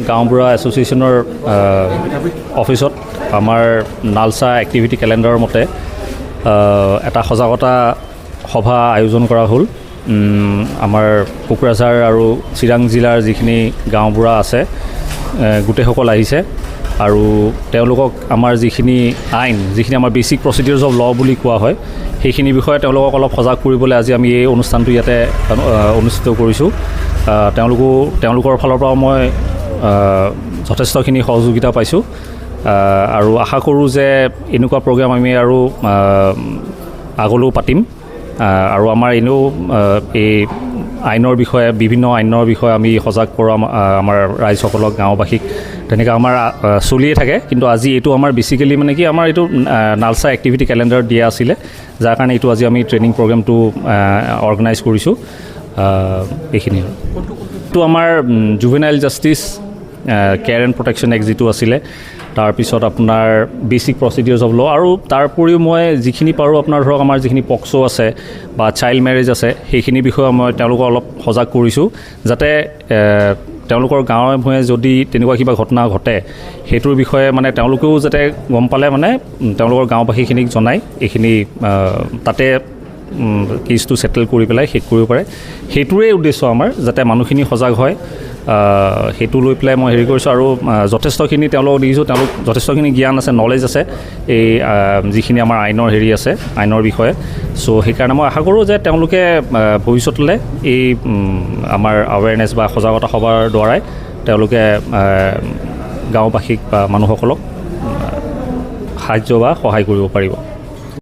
গাঁওবুঢ়া এছ'চিয়েশ্যনৰ অফিচত আমাৰ নালচা এক্টিভিটি কেলেণ্ডাৰৰ মতে এটা সজাগতা সভা আয়োজন কৰা হ'ল। আমাৰ কোকৰাঝাৰ আৰু চিৰাং জিলাৰ যিখিনি গাঁওবুঢ়া আছে গোটেইসকল আহিছে আৰু তেওঁলোকক আমাৰ যিখিনি আইন, যিখিনি আমাৰ বেচিক প্ৰচিডিউৰ্ছ অফ ল' বুলি কোৱা হয়, সেইখিনি বিষয়ে তেওঁলোকক অলপ সজাগ কৰিবলৈ আজি আমি এই অনুষ্ঠানটো ইয়াতে অনুষ্ঠিত কৰিছোঁ। তেওঁলোকৰ ফালৰ পৰা মই যথেষ্টখিনি সহযোগিতা পাইছোঁ আৰু আশা কৰোঁ যে এনেকুৱা প্ৰগ্ৰাম আমি আৰু আগলৈও পাতিম আৰু আমাৰ এনেও এই আইনৰ বিষয়ে, বিভিন্ন আইনৰ বিষয়ে আমি সজাগ কৰোঁ আমাৰ ৰাইজসকলক, গাঁওবাসীক, তেনেকৈ আমাৰ চলিয়ে থাকে। কিন্তু আজি এইটো আমাৰ বেচিকেলি মানে কি, আমাৰ এইটো নালচা এক্টিভিটি কেলেণ্ডাৰ দিয়া আছিলে, যাৰ কাৰণে এইটো আজি আমি ট্ৰেইনিং প্ৰগ্ৰেমটো অৰ্গেনাইজ কৰিছোঁ। এইখিনি এইটো আমাৰ juvenile justice care and protection act যিটো আছিলে, তাৰপিছত আপোনাৰ বেচিক প্ৰচিডিউৰ্ছ অফ ল' আৰু তাৰ উপৰিও মই যিখিনি পাৰোঁ আপোনাৰ ধৰক আমাৰ যিখিনি পক্সো আছে বা চাইল্ড মেৰেজ আছে, সেইখিনি বিষয়ে মই তেওঁলোকক অলপ সজাগ কৰিছোঁ, যাতে তেওঁলোকৰ গাঁৱে ভূঞে যদি তেনেকুৱা কিবা ঘটনা ঘটে সেইটোৰ বিষয়ে মানে তেওঁলোকেও যাতে গম পালে মানে তেওঁলোকৰ গাঁওবাসীখিনিক জনাই এইখিনি তাতে কেছটো ছেটেল কৰি পেলাই শেষ কৰিব পাৰে। সেইটোৰে উদ্দেশ্য আমাৰ, যাতে মানুহখিনি সজাগ হয়, সেইটো লৈ পেলাই মই হেৰি কৰিছোঁ। আৰু যথেষ্টখিনি তেওঁলোকক দেখিছোঁ, তেওঁলোক যথেষ্টখিনি জ্ঞান আছে, নলেজ আছে এই যিখিনি আমাৰ আইনৰ হেৰি আছে, আইনৰ বিষয়ে। চ' সেইকাৰণে মই আশা কৰোঁ যে তেওঁলোকে ভৱিষ্যতলৈ এই আমাৰ আৱেৰনেছ বা সজাগতা সভাৰ দ্বাৰাই তেওঁলোকে গাঁওবাসীক বা মানুহসকলক সাহাৰ্য বা সহায় কৰিব পাৰিব।